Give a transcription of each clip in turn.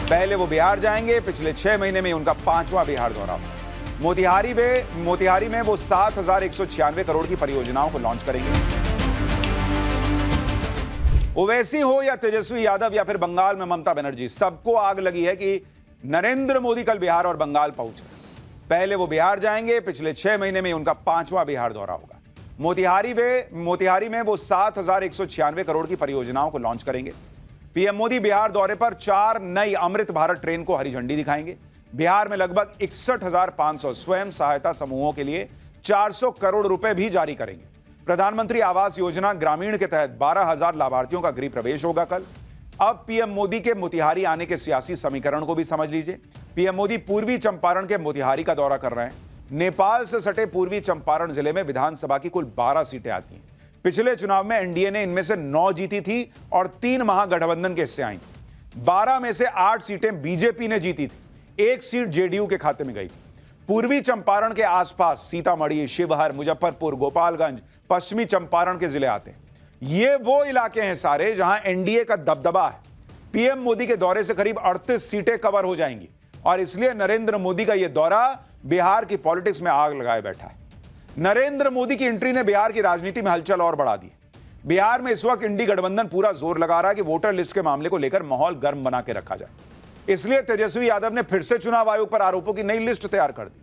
पहले वो बिहार जाएंगे, पिछले 6 महीने में उनका 5वां बिहार दौरा होगा। मोतिहारी में वो 7,196 करोड़ की परियोजनाओं को लॉन्च करेंगे। ओवैसी हो या तेजस्वी यादव या फिर बंगाल में ममता बनर्जी, सबको आग लगी है कि नरेंद्र मोदी कल बिहार और बंगाल पहुंचे। पहले वो बिहार जाएंगे, पिछले 6 महीने में उनका 5वां बिहार दौरा होगा। मोतिहारी में वो 7,196 करोड़ की परियोजनाओं को लॉन्च करेंगे। पीएम मोदी बिहार दौरे पर 4 नई अमृत भारत ट्रेन को हरी झंडी दिखाएंगे। बिहार में लगभग 61,500 स्वयं सहायता समूहों के लिए 400 करोड़ रुपए भी जारी करेंगे। प्रधानमंत्री आवास योजना ग्रामीण के तहत 12,000 लाभार्थियों का गृह प्रवेश होगा कल। अब पीएम मोदी के मोतिहारी आने के सियासी समीकरण को भी समझ लीजिए। पीएम मोदी पूर्वी चंपारण के मोतिहारी का दौरा कर रहे हैं। नेपाल से सटे पूर्वी चंपारण जिले में विधानसभा की कुल 12 सीटें आती हैं। पिछले चुनाव में एनडीए ने इनमें से 9 जीती थी और 3 महागठबंधन के हिस्से आई थी। 12 में से 8 सीटें बीजेपी ने जीती थी, 1 सीट जेडीयू के खाते में गई थी। पूर्वी चंपारण के आसपास सीतामढ़ी, शिवहर, मुजफ्फरपुर, गोपालगंज, पश्चिमी चंपारण के जिले आते हैं। ये वो इलाके हैं सारे जहां एनडीए का दबदबा है। पीएम मोदी के दौरे से करीब 38 सीटें कवर हो जाएंगी और इसलिए नरेंद्र मोदी का यह दौरा बिहार की पॉलिटिक्स में आग लगाए बैठा है। नरेंद्र मोदी की एंट्री ने बिहार की राजनीति में हलचल और बढ़ा दी। बिहार में इस वक्त इंडी गठबंधन पूरा जोर लगा रहा है कि वोटर लिस्ट के मामले को लेकर माहौल गर्म बना के रखा जाए। इसलिए तेजस्वी यादव ने फिर से चुनाव आयोग पर आरोपों की नई लिस्ट तैयार कर दी।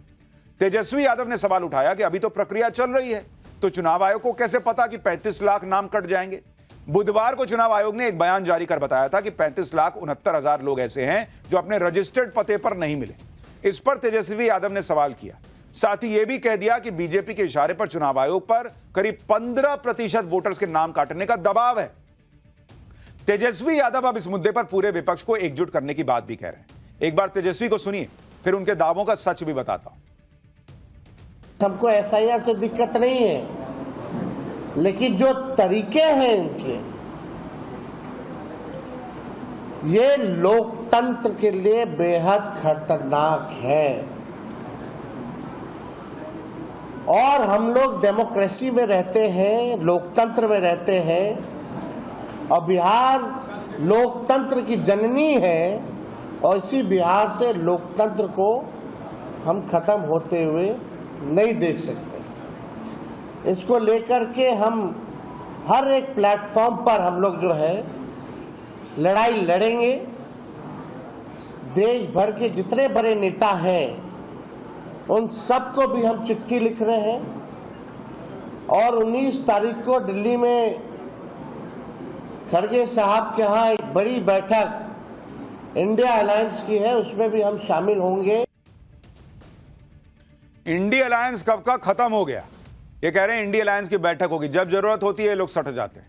तेजस्वी यादव ने सवाल उठाया कि अभी तो प्रक्रिया चल रही है, तो चुनाव आयोग को कैसे पता कि 35 लाख नाम कट जाएंगे। बुधवार को चुनाव आयोग ने एक बयान जारी कर बताया था कि 35,69,000 लोग ऐसे हैं जो अपने रजिस्टर्ड पते पर नहीं मिले। इस पर तेजस्वी यादव ने सवाल किया। साथ ही यह भी कह दिया कि बीजेपी के इशारे पर चुनाव आयोग पर करीब 15% वोटर्स के नाम काटने का दबाव है। तेजस्वी यादव अब इस मुद्दे पर पूरे विपक्ष को एकजुट करने की बात भी कह रहे हैं। एक बार तेजस्वी को सुनिए, फिर उनके दावों का सच भी बताता हूं। हमको एसआईआर से दिक्कत नहीं है, लेकिन जो तरीके हैं इनके, ये लोकतंत्र के लिए बेहद खतरनाक है। और हम लोग डेमोक्रेसी में रहते हैं, लोकतंत्र में रहते हैं, और बिहार लोकतंत्र की जननी है और इसी बिहार से लोकतंत्र को हम खत्म होते हुए नहीं देख सकते। इसको लेकर के हम हर एक प्लेटफॉर्म पर हम लोग जो है लड़ाई लड़ेंगे। देश भर के जितने बड़े नेता हैं उन सबको भी हम चिट्ठी लिख रहे हैं और 19 तारीख को दिल्ली में खड़गे साहब के यहाँ एक बड़ी बैठक इंडिया अलायंस की है, उसमें भी हम शामिल होंगे। इंडिया अलायंस कब का खत्म हो गया? ये कह रहे हैं इंडिया अलायंस की बैठक होगी, जब जरूरत होती है लोग सट जाते हैं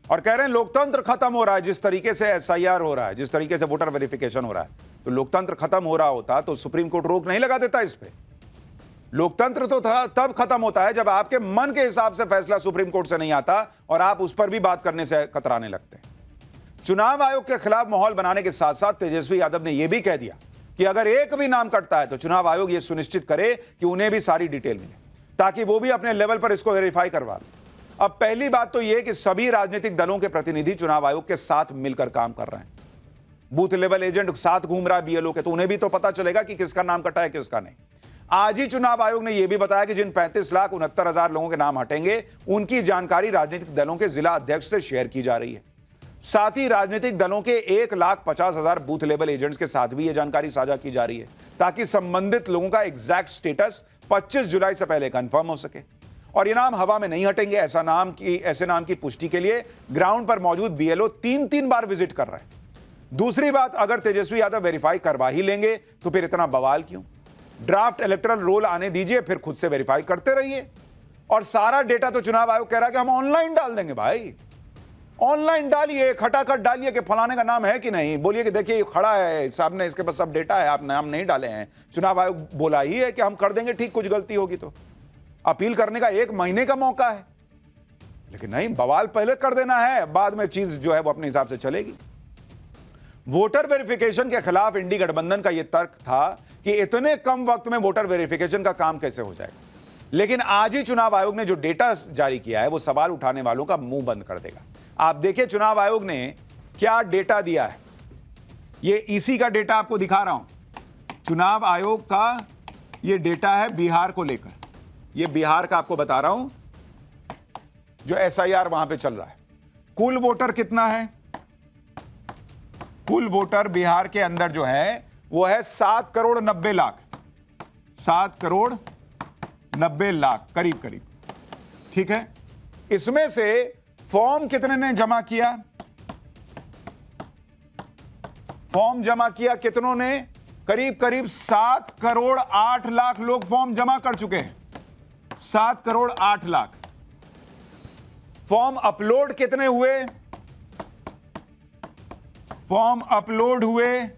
और कह रहे हैं लोकतंत्र खत्म हो रहा है। जिस तरीके से एसआईआर हो रहा है, जिस तरीके से वोटर वेरिफिकेशन हो रहा है, तो लोकतंत्र खत्म हो रहा होता तो सुप्रीम कोर्ट रोक नहीं लगा देता इस पे। लोकतंत्र तो था तब खत्म होता है जब आपके मन के हिसाब से फैसला सुप्रीम कोर्ट से नहीं आता और आप उस पर भी बात करने से कतराने लगते हैं। चुनाव आयोग के खिलाफ माहौल बनाने के साथ साथ तेजस्वी यादव ने यह भी कह दिया कि अगर एक भी नाम कटता है तो चुनाव आयोग यह सुनिश्चित करे कि उन्हें भी सारी डिटेल मिले, ताकि वो भी अपने लेवल पर इसको वेरीफाई करवा लें। अब पहली बात तो यह कि सभी राजनीतिक दलों के प्रतिनिधि चुनाव आयोग के साथ मिलकर काम कर रहे हैं। बूथ लेवल एजेंट साथ घूम रहा है बीएलओ के, तो उन्हें भी तो पता चलेगा कि किसका नाम कटा है किसका नहीं। आज ही चुनाव आयोग ने यह भी बताया कि जिन 35,69,000 लोगों के नाम हटेंगे उनकी जानकारी राजनीतिक दलों के जिला अध्यक्ष से शेयर की जा रही है। साथ ही राजनीतिक दलों के 1,50,000 बूथ लेवल एजेंट्स के साथ भी यह जानकारी साझा की जा रही है, ताकि संबंधित लोगों का एग्जैक्ट स्टेटस 25 जुलाई से पहले कंफर्म हो सके। और ये नाम हवा में नहीं हटेंगे। ऐसे नाम की पुष्टि के लिए ग्राउंड पर मौजूद बीएलओ 3-3 बार विजिट कर रहे हैं। दूसरी बात, अगर तेजस्वी यादव वेरीफाई करवा ही लेंगे तो फिर इतना बवाल क्यों? ड्राफ्ट इलेक्टोरल रोल आने दीजिए, फिर खुद से वेरीफाई करते रहिए। और सारा डेटा तो चुनाव आयोग कह रहा है कि हम ऑनलाइन डाल देंगे। भाई ऑनलाइन डालिए, खटाखट डालिए कि फलाने का नाम है कि नहीं, बोलिए कि देखिए ये खड़ा है सामने, इसके पास सब डेटा है, आप नाम नहीं डाले हैं। चुनाव आयोग बोला ही है कि हम कर देंगे ठीक, कुछ गलती होगी तो। अपील करने का 1 महीने का मौका है, लेकिन नहीं, बवाल पहले कर देना है, बाद में चीज जो है वो अपने हिसाब से चलेगी। वोटर वेरिफिकेशन के खिलाफ इंडी गठबंधन का यह तर्क था कि इतने कम वक्त में वोटर वेरिफिकेशन का काम कैसे हो जाएगा। लेकिन आज ही चुनाव आयोग ने जो डेटा जारी किया है वो सवाल उठाने वालों का मुंह बंद कर देगा। आप देखिए चुनाव आयोग ने क्या डेटा दिया है। ये इसी का डेटा आपको दिखा रहा हूं, चुनाव आयोग का ये डेटा है बिहार को लेकर। ये बिहार का आपको बता रहा हूं, जो SIR वहां पे चल रहा है। कुल वोटर कितना है? कुल वोटर बिहार के अंदर जो है वो है 7 करोड़ 90 लाख, 7 करोड़ 90 लाख करीब करीब, ठीक है। इसमें से फॉर्म कितने ने जमा किया? फॉर्म जमा किया कितनों ने? करीब करीब 7 करोड़ 8 लाख लोग फॉर्म जमा कर चुके हैं, 7 करोड़ 8 लाख। फॉर्म अपलोड कितने हुए? फॉर्म अपलोड हुए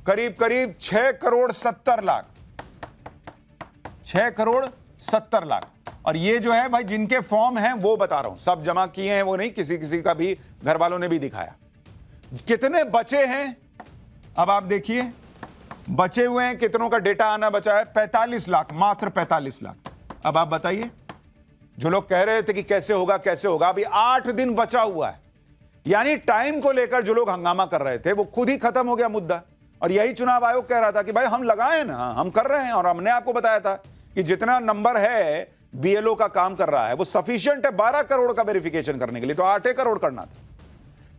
करीब करीब 6 करोड़ 70 लाख, 6 करोड़ 70 लाख। और ये जो है भाई जिनके फॉर्म हैं वो बता रहा हूं, सब जमा किए हैं वो नहीं, किसी किसी का भी घर वालों ने भी दिखाया। कितने बचे हैं अब आप देखिए, बचे हुए हैं कितनों का डेटा आना बचा है? 45 लाख, मात्र 45 लाख। अब आप बताइए, जो लोग कह रहे थे कि कैसे होगा कैसे होगा, अभी 8 दिन बचा हुआ है, यानी टाइम को लेकर जो लोग हंगामा कर रहे थे वो खुद ही खत्म हो गया मुद्दा। और यही चुनाव आयोग कह रहा था कि भाई हम लगाए ना, हम कर रहे हैं, और हमने आपको बताया था कि जितना नंबर है BLO का काम कर रहा है वो सफिशिएंट है 12 करोड़ का वेरिफिकेशन करने के लिए, तो 8 करोड़ करना था।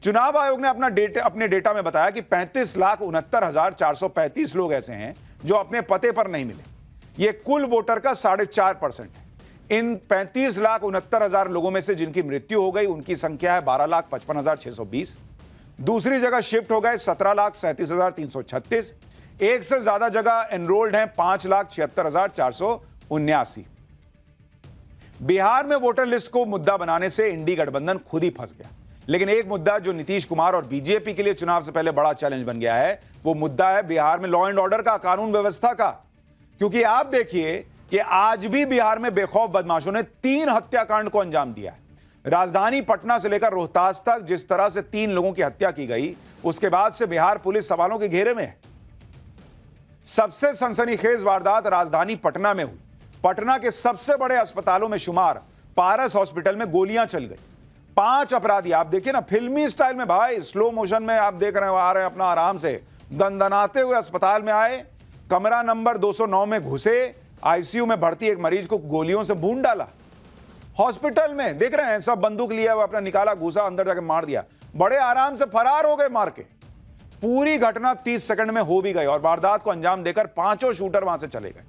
चुनाव आयोग ने अपने डेटा में बताया कि 35,69,435 लोग ऐसे हैं जो अपने पते पर नहीं मिले। यह कुल वोटर का 4.5% है। इन 35,69,000 लोगों में से जिनकी मृत्यु हो गई उनकी संख्या है 12,55,620। दूसरी जगह शिफ्ट हो गए 17,37,336। एक से ज्यादा जगह एनरोल्ड हैं 5,76,479। बिहार में वोटर लिस्ट को मुद्दा बनाने से इंडी गठबंधन खुद ही फंस गया। लेकिन एक मुद्दा जो नीतीश कुमार और बीजेपी के लिए चुनाव से पहले बड़ा चैलेंज बन गया है, वो मुद्दा है बिहार में लॉ एंड ऑर्डर का, कानून व्यवस्था का। क्योंकि आप देखिए कि आज भी बिहार में बेखौफ बदमाशों ने 3 हत्याकांड को अंजाम दिया है। राजधानी पटना से लेकर रोहतास तक जिस तरह से 3 लोगों की हत्या की गई, उसके बाद से बिहार पुलिस सवालों के घेरे में है। सबसे सनसनीखेज वारदात राजधानी पटना में हुई। पटना के सबसे बड़े अस्पतालों में शुमार पारस हॉस्पिटल में गोलियां चल गई। 5 अपराधी, आप देखिए ना, फिल्मी स्टाइल में भाई, स्लो मोशन में आप देख रहे हैं, आ रहे हैं अपना आराम से दंदनाते हुए अस्पताल में आए, कमरा नंबर 209 में घुसे, ICU में भर्ती एक मरीज को गोलियों से भून डाला। हॉस्पिटल में देख रहे हैं, सब बंदूक लिया हुआ, अपना निकाला, घुसा, अंदर जाके मार दिया, बड़े आराम से फरार हो गए मार के। पूरी घटना 30 सेकंड में हो भी गई और वारदात को अंजाम देकर 5 शूटर वहां से चले गए।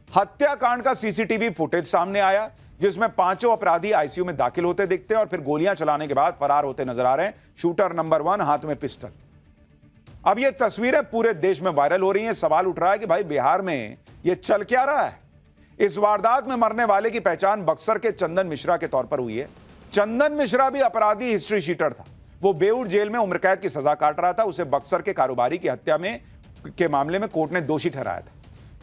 हत्याकांड का CCTV फुटेज सामने आया जिसमें 5 अपराधी ICU में दाखिल होते दिखते हैं और फिर गोलियां चलाने के बाद फरार होते नजर आ रहे हैं। शूटर नंबर 1 हाथ में पिस्टल। अब ये तस्वीरें पूरे देश में वायरल हो रही हैं। सवाल उठ रहा है कि भाई बिहार में ये चल क्या रहा है? इस वारदात में मरने वाले की पहचान बक्सर के चंदन मिश्रा के तौर पर हुई है। चंदन मिश्रा भी अपराधी हिस्ट्री शीटर था। वो बेऊर जेल में उम्र कैद की सजा काट रहा था। उसे बक्सर के कारोबारी की हत्या के मामले में कोर्ट ने दोषी ठहराया था।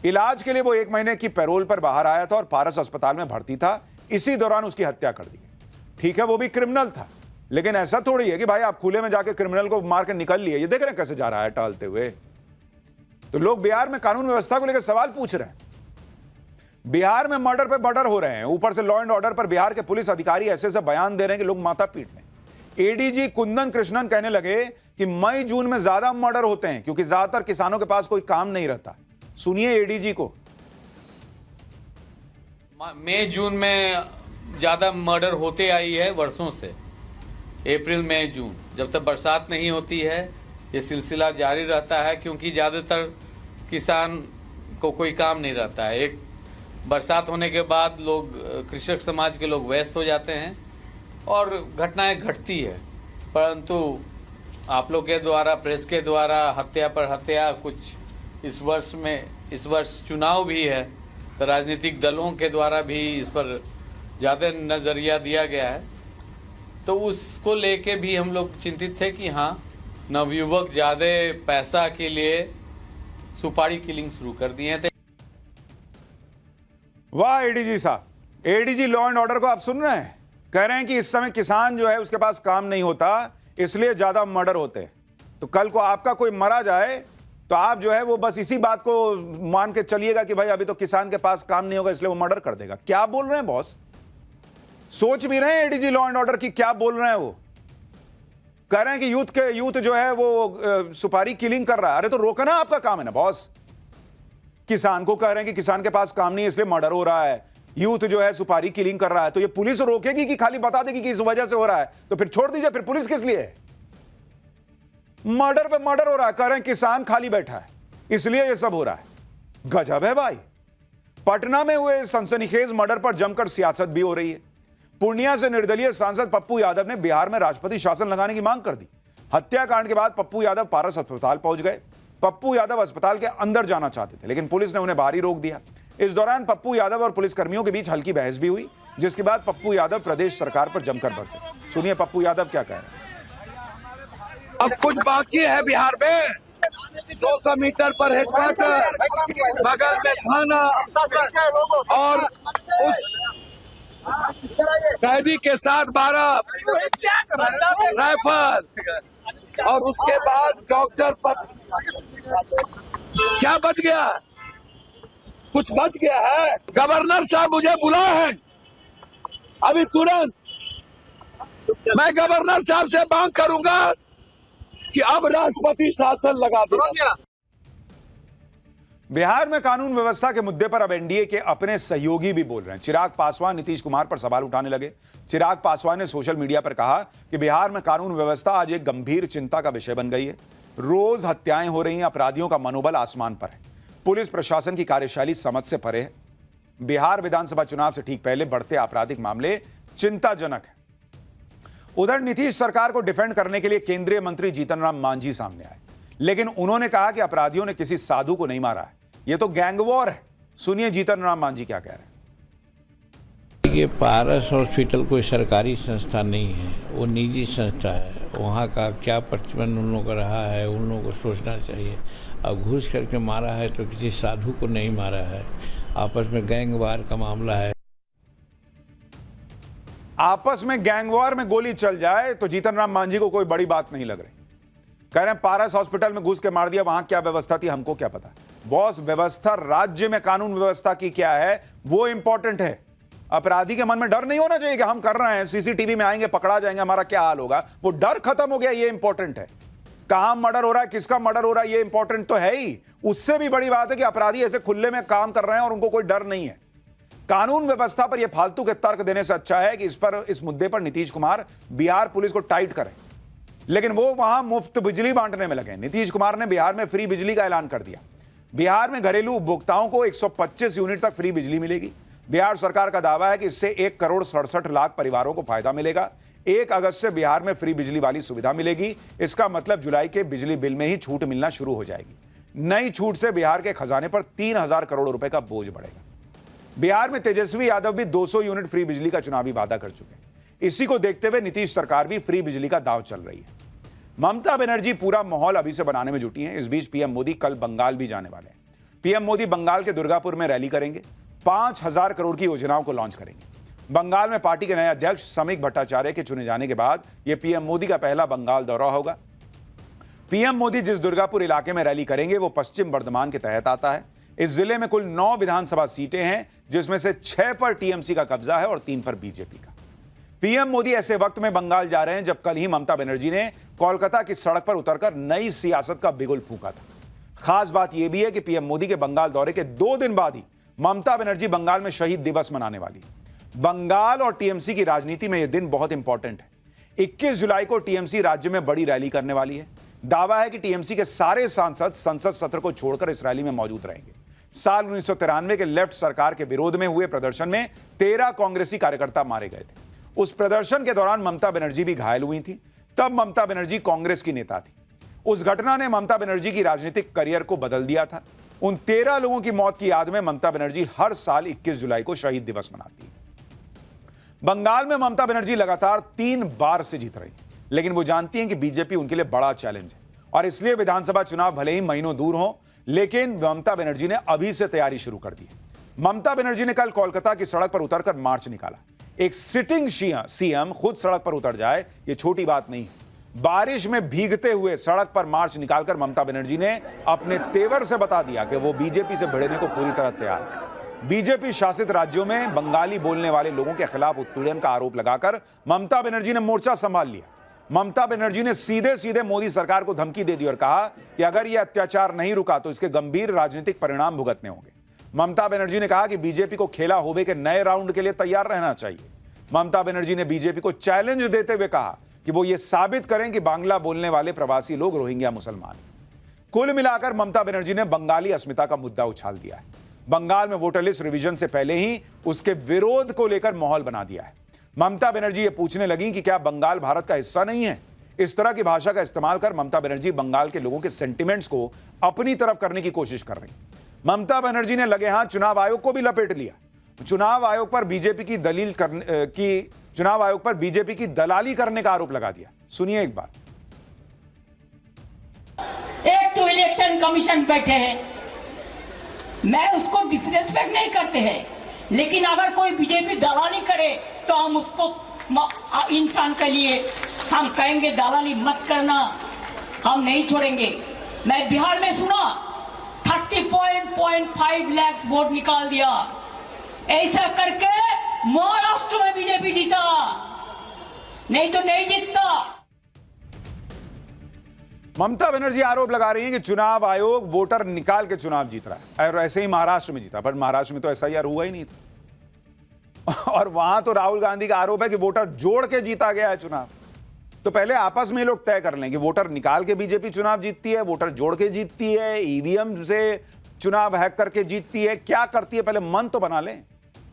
इलाज के लिए वो 1 महीने की पैरोल पर बाहर आया था और पारस अस्पताल में भर्ती था। इसी दौरान उसकी हत्या कर दी गई। ठीक है, वो भी क्रिमिनल था, लेकिन ऐसा थोड़ी है कि भाई आप खुले में जाके क्रिमिनल को मार के निकल लिए। ये देख रहे हैं कैसे जा रहा है टहलते हुए। तो लोग बिहार में कानून व्यवस्था को लेकर सवाल पूछ रहे हैं। बिहार में मर्डर पे मर्डर हो रहे हैं, ऊपर से लॉ एंड ऑर्डर पर बिहार के पुलिस अधिकारी ऐसे ऐसे बयान दे रहे हैं कि लोग माथा पीट लें। ADG कुंदन कृष्णन कहने लगे कि मई जून में ज्यादा मर्डर होते हैं क्योंकि ज्यादातर किसानों के पास कोई काम नहीं रहता। सुनिए ADG को। मई जून में ज़्यादा मर्डर होते आई है वर्षों से। अप्रैल मई जून, जब तक बरसात नहीं होती है ये सिलसिला जारी रहता है क्योंकि ज़्यादातर किसान को कोई काम नहीं रहता है। एक बरसात होने के बाद लोग, कृषक समाज के लोग व्यस्त हो जाते हैं और घटनाएं घटती है। परंतु आप लोग के द्वारा, प्रेस के द्वारा हत्या पर हत्या, कुछ इस वर्ष चुनाव भी है तो राजनीतिक दलों के द्वारा भी इस पर ज़्यादा नज़रिया दिया गया है। तो उसको लेके भी हम लोग चिंतित थे कि हाँ, नवयुवक ज़्यादा पैसा के लिए सुपारी किलिंग शुरू कर दिए थे। वाह ADG साहब, ADG लॉ एंड ऑर्डर को आप सुन रहे हैं? कह रहे हैं कि इस समय किसान जो है उसके पास काम नहीं होता, इसलिए ज्यादा मर्डर होते हैं। तो कल को आपका कोई मरा जाए तो आप जो है वो बस इसी बात को मान के चलिएगा कि भाई अभी तो किसान के पास काम नहीं होगा इसलिए वो मर्डर कर देगा। क्या बोल रहे हैं बॉस? सोच भी रहे हैं ADG लॉ एंड ऑर्डर की क्या बोल रहे हैं वो? कह रहे हैं कि यूथ जो है वो सुपारी किलिंग कर रहा है। अरे तो रोकना आपका काम है ना बॉस। किसान को कह रहे हैं कि किसान के पास काम नहीं है इसलिए मर्डर हो रहा है, यूथ जो है सुपारी किलिंग कर रहा है, तो ये पुलिस रोकेगी कि खाली बता देगी कि इस वजह से हो रहा है? तो फिर छोड़ दीजिए, फिर पुलिस किस लिए है? मर्डर पे मर्डर हो रहा है, कह रहे हैं किसान खाली बैठा है इसलिए ये सब हो रहा है। गजब है भाई। पटना में हुए सनसनीखेज मर्डर पर जमकर सियासत भी हो रही है। पूर्णिया से निर्दलीय सांसद पप्पू यादव ने बिहार में राष्ट्रपति शासन लगाने की मांग कर दी। हत्याकांड के बाद पप्पू यादव पारस अस्पताल पहुंच गए। पप्पू यादव अस्पताल के अंदर जाना चाहते थे लेकिन पुलिस ने उन्हें बाहर ही रोक दिया। इस दौरान पप्पू यादव और पुलिसकर्मियों के बीच हल्की बहस भी हुई, जिसके बाद पप्पू यादव प्रदेश सरकार पर जमकर बरसे। सुनिए पप्पू यादव क्या कह रहे हैं। अब कुछ बाकी है बिहार में। 200 मीटर पर हेडक्वार्टर, बगल में थाना और उस कैदी के साथ 12 राइफल और उसके बाद डॉक्टर पर क्या बच गया? कुछ बच गया है? गवर्नर साहब मुझे बुला है अभी तुरंत। मैं गवर्नर साहब से मांग करूंगा कि अब राष्ट्रपति शासन लगा दो। बिहार में कानून व्यवस्था के मुद्दे पर अब एनडीए के अपने सहयोगी भी बोल रहे हैं। चिराग पासवान नीतीश कुमार पर सवाल उठाने लगे। चिराग पासवान ने सोशल मीडिया पर कहा कि बिहार में कानून व्यवस्था आज एक गंभीर चिंता का विषय बन गई है। रोज हत्याएं हो रही हैं, अपराधियों का मनोबल आसमान पर है, पुलिस प्रशासन की कार्यशैली समझ से परे है। बिहार विधानसभा चुनाव से ठीक पहले बढ़ते आपराधिक मामले चिंताजनक है। उधर नीतीश सरकार को डिफेंड करने के लिए केंद्रीय मंत्री जीतन राम मांझी सामने आए, लेकिन उन्होंने कहा कि अपराधियों ने किसी साधु को नहीं मारा है, यह तो गैंग वॉर है। सुनिए जीतन राम मांझी क्या कह रहे हैं। ये पारस हॉस्पिटल कोई सरकारी संस्था नहीं है, वो निजी संस्था है। वहाँ का क्या प्रतिबंध उन लोगों का रहा है, उन लोगों को सोचना चाहिए। अब घुस करके मारा है तो किसी साधु को नहीं मारा है, आपस में गैंगवार का मामला है। आपस में गैंगवार में गोली चल जाए तो जीतन राम मांझी को कोई बड़ी बात नहीं लग रही। कह रहे हैं पारस हॉस्पिटल में घुस के मार दिया, वहां क्या व्यवस्था थी हमको क्या पता। बॉस, व्यवस्था राज्य में कानून व्यवस्था की क्या है वो इंपॉर्टेंट है। अपराधी के मन में डर नहीं होना चाहिए कि हम कर रहे हैं, सीसीटीवी में आएंगे, पकड़ा जाएंगे, हमारा क्या हाल होगा। वो डर खत्म हो गया, ये इंपॉर्टेंट है। कहां मर्डर हो रहा है, किसका मर्डर हो रहा है, ये इंपॉर्टेंट तो है ही। उससे भी बड़ी बात है कि अपराधी ऐसे खुले में काम कर रहे हैं और उनको कोई डर नहीं है। कानून व्यवस्था पर यह फालतू के तर्क देने से अच्छा है कि इस मुद्दे पर नीतीश कुमार बिहार पुलिस को टाइट करें, लेकिन वो वहां मुफ्त बिजली बांटने में लगे। नीतीश कुमार ने बिहार में फ्री बिजली का ऐलान कर दिया। बिहार में घरेलू उपभोक्ताओं को 125 यूनिट तक फ्री बिजली मिलेगी। बिहार सरकार का दावा है कि इससे 1,67,00,000 परिवारों को फायदा मिलेगा। 1 अगस्त से बिहार में फ्री बिजली वाली सुविधा मिलेगी। इसका मतलब जुलाई के बिजली बिल में ही छूट मिलना शुरू हो जाएगी। नई छूट से बिहार के खजाने पर 3,000 करोड़ रुपए का बोझ बढ़ेगा। बिहार में तेजस्वी यादव भी 200 यूनिट फ्री बिजली का चुनावी वादा कर चुके हैं। इसी को देखते हुए नीतीश सरकार भी फ्री बिजली का दांव चल रही है। ममता बनर्जी पूरा माहौल अभी से बनाने में जुटी हैं। इस बीच पीएम मोदी कल बंगाल भी जाने वाले हैं। पीएम मोदी बंगाल के दुर्गापुर में रैली करेंगे, 5,000 करोड़ की योजनाओं को लॉन्च करेंगे। बंगाल में पार्टी के नए अध्यक्ष समीक भट्टाचार्य के चुने जाने के बाद यह पीएम मोदी का पहला बंगाल दौरा होगा। पीएम मोदी जिस दुर्गापुर इलाके में रैली करेंगे वो पश्चिम बर्धमान के तहत आता है। इस जिले में कुल 9 विधानसभा सीटें हैं, जिसमें से 6 पर टीएमसी का कब्जा है और 3 पर बीजेपी का। पीएम मोदी ऐसे वक्त में बंगाल जा रहे हैं जब कल ही ममता बनर्जी ने कोलकाता की सड़क पर उतरकर नई सियासत का बिगुल फूंका था। खास बात यह भी है कि पीएम मोदी के बंगाल दौरे के 2 दिन बाद ही ममता बनर्जी बंगाल में शहीद दिवस मनाने वाली है। बंगाल और टीएमसी की राजनीति में यह दिन बहुत इंपॉर्टेंट है। 21 जुलाई को टीएमसी राज्य में बड़ी रैली करने वाली है। दावा है कि टीएमसी के सारे सांसद संसद सत्र को छोड़कर इस रैली में मौजूद रहेंगे। साल 1993 के लेफ्ट सरकार के विरोध में हुए प्रदर्शन में 13 कांग्रेसी कार्यकर्ता मारे गए थे। उस प्रदर्शन के दौरान ममता बनर्जी भी घायल हुई थी। तब ममता बनर्जी कांग्रेस की नेता थी। उस घटना ने ममता बनर्जी की राजनीतिक करियर को बदल दिया था। उन 13 लोगों की मौत की याद में ममता बनर्जी हर साल 21 जुलाई को शहीद दिवस मनाती है। बंगाल में ममता बनर्जी लगातार 3 बार से जीत रही है, लेकिन वो जानती हैं कि बीजेपी उनके लिए बड़ा चैलेंज है और इसलिए विधानसभा चुनाव भले ही महीनों दूर हो, लेकिन ममता बनर्जी ने अभी से तैयारी शुरू कर दी है। ममता बनर्जी ने कल कोलकाता की सड़क पर उतरकर मार्च निकाला। एक सिटिंग सीएम खुद सड़क पर उतर जाए, यह छोटी बात नहीं है। बारिश में भीगते हुए सड़क पर मार्च निकालकर ममता बनर्जी ने अपने तेवर से बता दिया कि वो बीजेपी से भिड़ने को पूरी तरह तैयार है। बीजेपी शासित राज्यों में बंगाली बोलने वाले लोगों के खिलाफ उत्पीड़न का आरोप लगाकर ममता बनर्जी ने मोर्चा संभाल लिया। ममता बनर्जी ने सीधे सीधे मोदी सरकार को धमकी दे दी और कहा कि अगर यह अत्याचार नहीं रुका तो इसके गंभीर राजनीतिक परिणाम भुगतने होंगे। ममता बनर्जी ने कहा कि बीजेपी को खेला होबे के नए राउंड के लिए तैयार रहना चाहिए। ममता बनर्जी ने बीजेपी को चैलेंज देते हुए कहा कि वो ये साबित करें कि बांग्ला बोलने वाले प्रवासी लोग रोहिंग्या मुसलमान। कुल मिलाकर ममता बनर्जी ने बंगाली अस्मिता का मुद्दा उछाल दिया है। बंगाल में वोटर लिस्ट रिवीजन से पहले ही उसके विरोध को लेकर माहौल बना दिया है। ममता बनर्जी ये पूछने लगी कि क्या बंगाल भारत का हिस्सा नहीं है। इस तरह की भाषा का इस्तेमाल कर ममता बनर्जी बंगाल के लोगों के सेंटिमेंट्स को अपनी तरफ करने की कोशिश कर रही। ममता बनर्जी ने लगे हाथ चुनाव आयोग को भी लपेट लिया। चुनाव आयोग पर बीजेपी की दलाली करने का आरोप लगा दिया। सुनिए एक बार। एक तो इलेक्शन कमीशन बैठे हैं, मैं उसको डिसरेस्पेक्ट नहीं करते हैं, लेकिन अगर कोई बीजेपी दलाली करे तो हम उसको इंसान के लिए हम कहेंगे दलाली मत करना, हम नहीं छोड़ेंगे। मैं बिहार में सुना 30.5 लाख वोट निकाल दिया, ऐसा करके महाराष्ट्र में बीजेपी जीता, नहीं तो नहीं जीतता। ममता बनर्जी आरोप लगा रही हैं कि चुनाव आयोग वोटर निकाल के चुनाव जीत रहा है और ऐसे ही महाराष्ट्र में जीता, पर महाराष्ट्र में तो एसआईआर हुआ ही नहीं था। और वहां तो राहुल गांधी का आरोप है कि वोटर जोड़ के जीता गया है चुनाव। तो पहले आपस में लोग तय कर लें कि वोटर निकाल के बीजेपी चुनाव जीतती है, वोटर जोड़ के जीतती है, ईवीएम से चुनाव हैक करके जीतती है, क्या करती है, पहले मन तो बना लें।